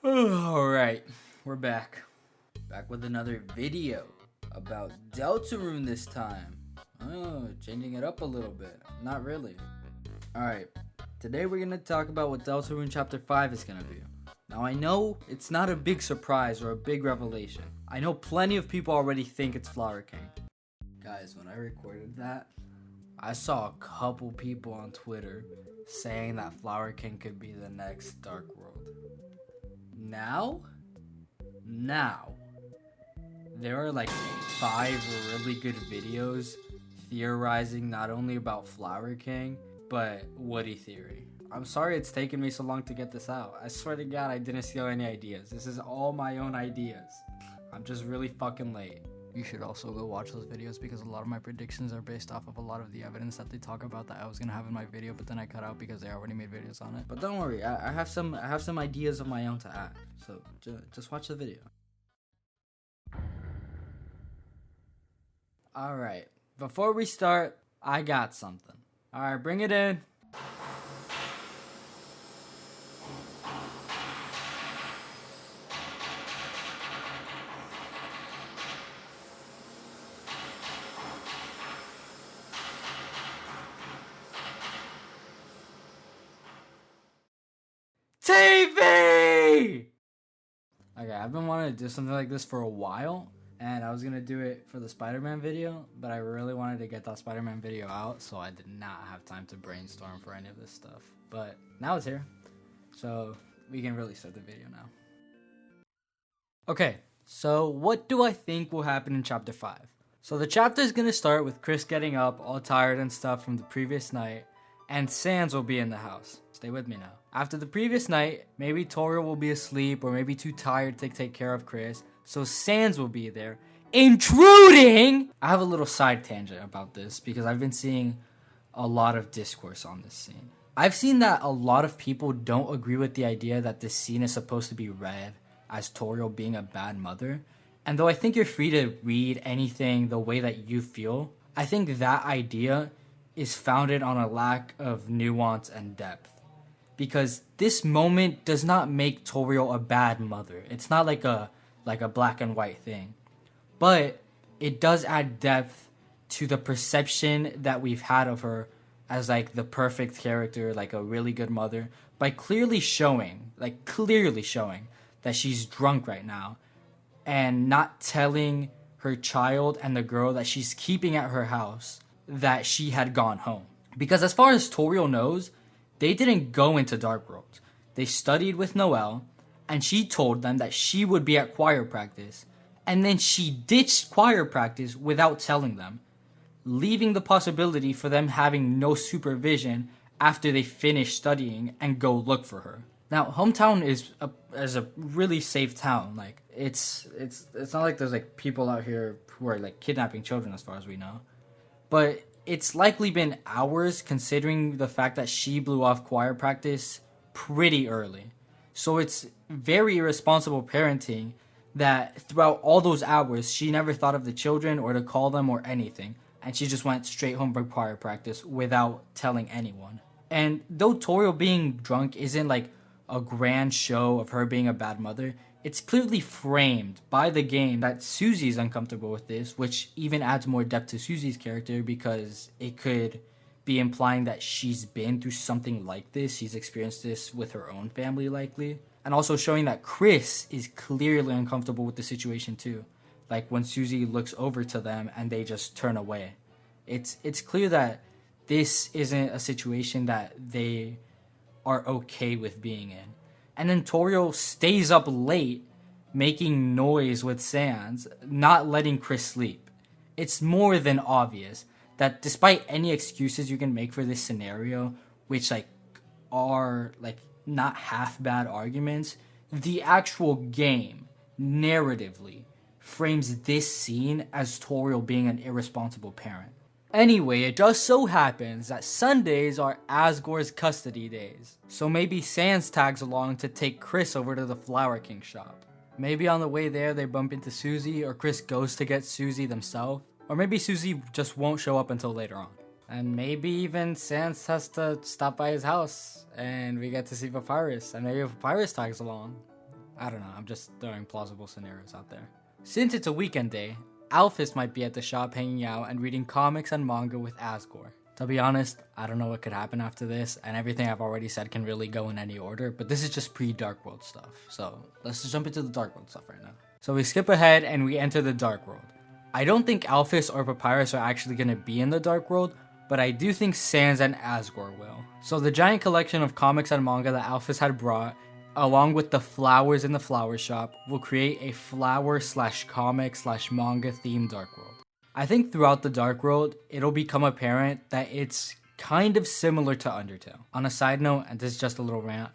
Alright, we're back. Back with another video about Deltarune this time. Oh, changing it up a little bit. Not really. Alright, today we're going to talk about what Deltarune Chapter 5 is going to be. Now I know it's not a big surprise or a big revelation. I know plenty of people already think it's Flower King. Guys, when I recorded that, I saw a couple people on Twitter saying that Flower King could be the next Dark World. Now, there are like 5 really good videos theorizing not only about Flower King, but Woody Theory. I'm sorry it's taken me so long to get this out. I swear to God, I didn't steal any ideas. This is all my own ideas. I'm just really fucking late. You should also go watch those videos because a lot of my predictions are based off of a lot of the evidence that they talk about that I was gonna have in my video, but then I cut out because they already made videos on it. But don't worry, I have some ideas of my own to add. So just watch the video. All right, before we start, I got something. All right, bring it in. TV! Okay, I've been wanting to do something like this for a while, and I was gonna do it for the Spider-Man video, but I really wanted to get that Spider-Man video out, so I did not have time to brainstorm for any of this stuff. But now it's here, so we can really start the video now. Okay, so what do I think will happen in Chapter 5? So the chapter is gonna start with Chris getting up, all tired and stuff from the previous night, and Sans will be in the house. Stay with me now. After the previous night, maybe Toriel will be asleep or maybe too tired to take care of Chris, so Sans will be there, intruding! I have a little side tangent about this because I've been seeing a lot of discourse on this scene. I've seen that a lot of people don't agree with the idea that this scene is supposed to be read as Toriel being a bad mother, and though I think you're free to read anything the way that you feel, I think that idea is founded on a lack of nuance and depth. Because this moment does not make Toriel a bad mother. It's not like a black and white thing. But it does add depth to the perception that we've had of her as like the perfect character, like a really good mother, by clearly showing that she's drunk right now and not telling her child and the girl that she's keeping at her house that she had gone home. Because as far as Toriel knows, they didn't go into Dark World. They studied with Noelle, and she told them that she would be at choir practice, and then she ditched choir practice without telling them, leaving the possibility for them having no supervision after they finish studying and go look for her. Now, hometown is a really safe town. Like it's not like there's like people out here who are like kidnapping children as far as we know. But it's likely been hours considering the fact that she blew off choir practice pretty early. So it's very irresponsible parenting that throughout all those hours, she never thought of the children or to call them or anything. And she just went straight home from choir practice without telling anyone. And though Toriel being drunk isn't like a grand show of her being a bad mother, it's clearly framed by the game that Susie's uncomfortable with this, which even adds more depth to Susie's character because it could be implying that she's been through something like this. She's experienced this with her own family likely. And also showing that Chris is clearly uncomfortable with the situation too. Like when Susie looks over to them and they just turn away. It's clear that this isn't a situation that they are okay with being in. And then Toriel stays up late, making noise with Sans, not letting Chris sleep. It's more than obvious that despite any excuses you can make for this scenario, which like are like not half bad arguments, the actual game, narratively, frames this scene as Toriel being an irresponsible parent. Anyway, it just so happens that Sundays are Asgore's custody days, so maybe Sans tags along to take Chris over to the Flower King shop. Maybe on the way there they bump into Susie, or Chris goes to get Susie themselves, or maybe Susie just won't show up until later on. And maybe even Sans has to stop by his house, and we get to see Papyrus, and maybe Papyrus tags along. I don't know, I'm just throwing plausible scenarios out there. Since it's a weekend day, Alphys might be at the shop hanging out and reading comics and manga with Asgore. To be honest, I don't know what could happen after this, and everything I've already said can really go in any order, but this is just pre-Dark World stuff. So let's just jump into the Dark World stuff right now. So we skip ahead and we enter the Dark World. I don't think Alphys or Papyrus are actually going to be in the Dark World, but I do think Sans and Asgore will. So the giant collection of comics and manga that Alphys had brought, along with the flowers in the flower shop, will create a flower/comic/manga themed Dark World. I think throughout the Dark World, it'll become apparent that it's kind of similar to Undertale. On a side note, and this is just a little rant,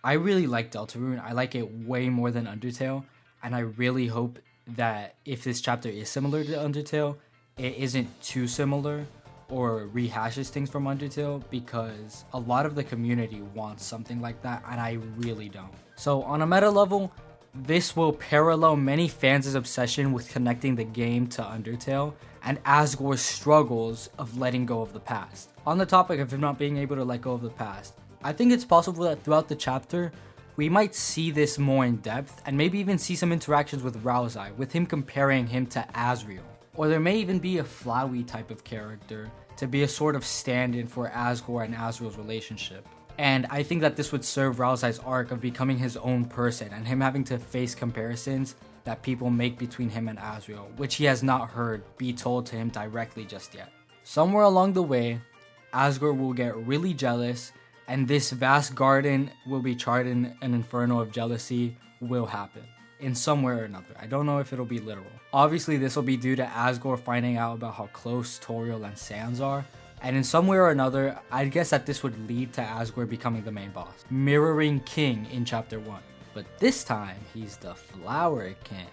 I really like Deltarune. I like it way more than Undertale, and I really hope that if this chapter is similar to Undertale, it isn't too similar or rehashes things from Undertale, because a lot of the community wants something like that and I really don't. So on a meta level, this will parallel many fans' obsession with connecting the game to Undertale and Asgore's struggles of letting go of the past. On the topic of him not being able to let go of the past, I think it's possible that throughout the chapter, we might see this more in depth and maybe even see some interactions with Ralsei, with him comparing him to Asriel. Or there may even be a Flowey type of character to be a sort of stand-in for Asgore and Asriel's relationship. And I think that this would serve Ralsei's arc of becoming his own person and him having to face comparisons that people make between him and Asriel, which he has not heard be told to him directly just yet. Somewhere along the way, Asgore will get really jealous, and this vast garden will be charred in an inferno of jealousy will happen in some way or another. I don't know if it'll be literal. Obviously, this will be due to Asgore finding out about how close Toriel and Sans are, and in some way or another, I'd guess that this would lead to Asgore becoming the main boss, mirroring King in Chapter 1. But this time, he's the Flower King.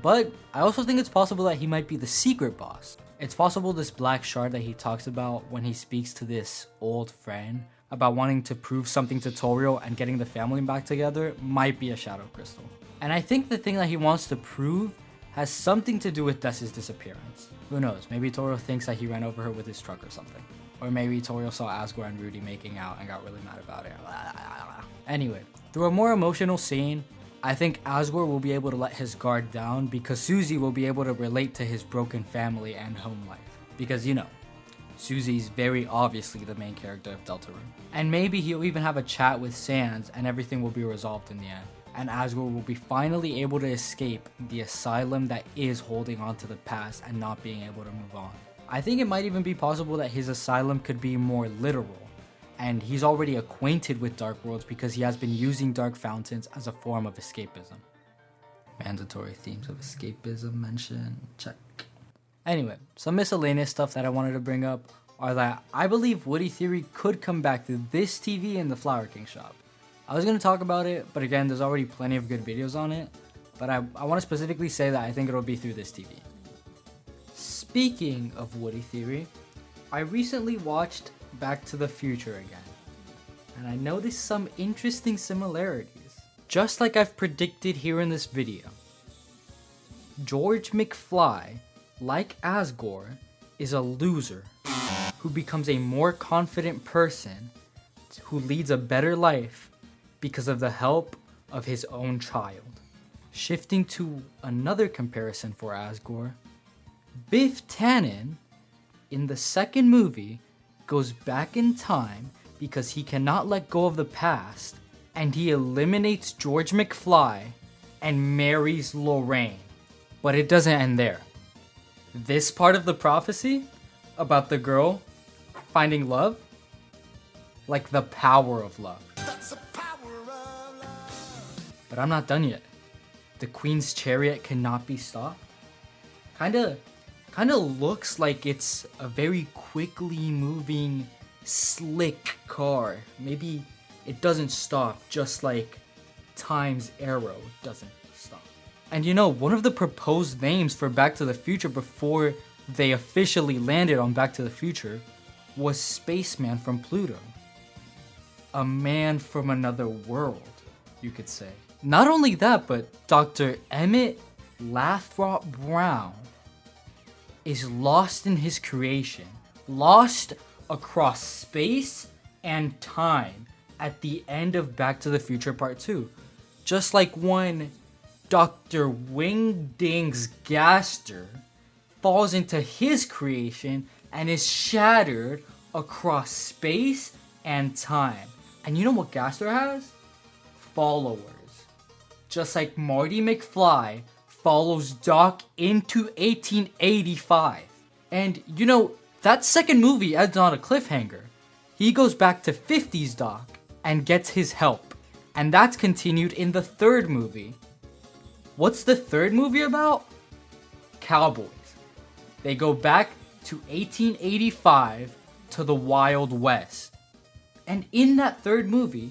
But I also think it's possible that he might be the secret boss. It's possible this black shard that he talks about when he speaks to this old friend about wanting to prove something to Toriel and getting the family back together might be a shadow crystal. And I think the thing that he wants to prove has something to do with Dessa's disappearance. Who knows, maybe Toriel thinks that he ran over her with his truck or something. Or maybe Toriel saw Asgore and Rudy making out and got really mad about it. Anyway, through a more emotional scene, I think Asgore will be able to let his guard down because Susie will be able to relate to his broken family and home life. Because, you know, Susie's very obviously the main character of Deltarune. And maybe he'll even have a chat with Sans and everything will be resolved in the end. And Asgore will be finally able to escape the asylum that is holding on to the past and not being able to move on. I think it might even be possible that his asylum could be more literal. And he's already acquainted with dark worlds because he has been using dark fountains as a form of escapism. Mandatory themes of escapism mentioned, check. Anyway, some miscellaneous stuff that I wanted to bring up are that I believe Woody Theory could come back to this TV in the Flower King shop. I was going to talk about it, but again, there's already plenty of good videos on it. But I want to specifically say that I think it'll be through this TV. Speaking of Woody Theory, I recently watched Back to the Future again, and I noticed some interesting similarities. Just like I've predicted here in this video, George McFly, like Asgore, is a loser who becomes a more confident person who leads a better life because of the help of his own child. Shifting to another comparison for Asgore, Biff Tannen in the second movie goes back in time because he cannot let go of the past, and he eliminates George McFly and marries Lorraine. But it doesn't end there. This part of the prophecy about the girl finding love, like the power of love. That's the power of love. But I'm not done yet. The Queen's chariot cannot be stopped. Kinda looks like it's a very quickly moving, slick car. Maybe it doesn't stop, just like Time's arrow doesn't stop. And you know, one of the proposed names for Back to the Future before they officially landed on Back to the Future was Spaceman from Pluto. A man from another world, you could say. Not only that, but Dr. Emmett Lathrop Brown is lost in his creation lost across space and time at the end of Back to the Future Part 2. Just like when Dr. Wingding's Gaster falls into his creation and is shattered across space and time. And you know what Gaster has? Followers. Just like Marty McFly follows Doc into 1885. And you know, that second movie ends on a cliffhanger. He goes back to 50s Doc and gets his help. And that's continued in the third movie. What's the third movie about? Cowboys. They go back to 1885 to the Wild West. And in that third movie,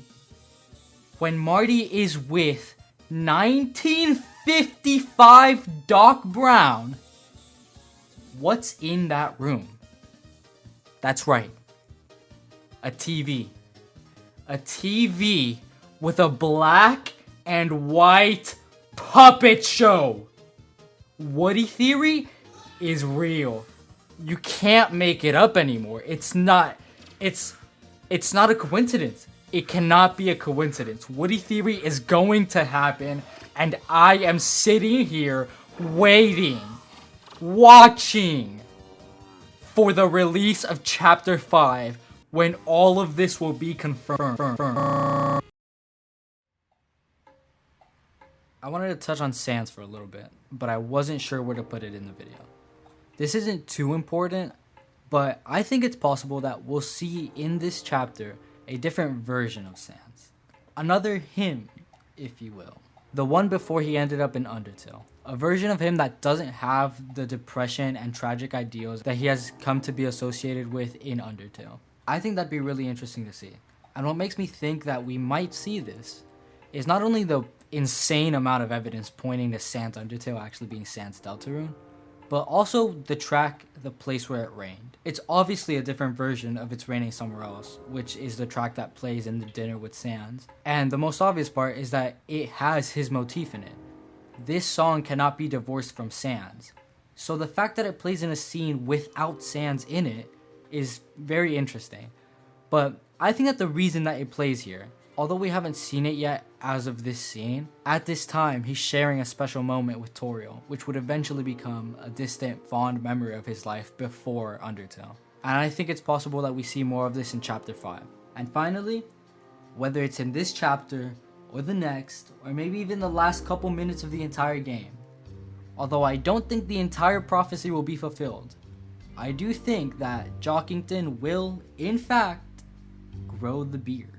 when Marty is with 1955 Doc Brown, what's in that room? That's right. A TV. A TV with a black and white puppet show. Woody theory is real. You can't make it up anymore. It's not a coincidence. It cannot be a coincidence. Woody theory is going to happen, and I am sitting here waiting, watching for the release of Chapter 5 when all of this will be confirmed. I wanted to touch on Sans for a little bit, but I wasn't sure where to put it in the video. This isn't too important, but I think it's possible that we'll see in this chapter a different version of Sans. Another him, if you will. The one before he ended up in Undertale. A version of him that doesn't have the depression and tragic ideals that he has come to be associated with in Undertale. I think that'd be really interesting to see. And what makes me think that we might see this is not only the insane amount of evidence pointing to Sans Undertale actually being Sans Deltarune, but also the track The Place Where It Rained. It's obviously a different version of It's Raining Somewhere Else, which is the track that plays in the dinner with Sans. And the most obvious part is that it has his motif in it. This song cannot be divorced from Sans. So the fact that it plays in a scene without Sans in it is very interesting. But I think that the reason that it plays here, although we haven't seen it yet as of this scene, at this time he's sharing a special moment with Toriel, which would eventually become a distant, fond memory of his life before Undertale. And I think it's possible that we see more of this in Chapter 5. And finally, whether it's in this chapter, or the next, or maybe even the last couple minutes of the entire game, although I don't think the entire prophecy will be fulfilled, I do think that Jockington will, in fact, grow the beard.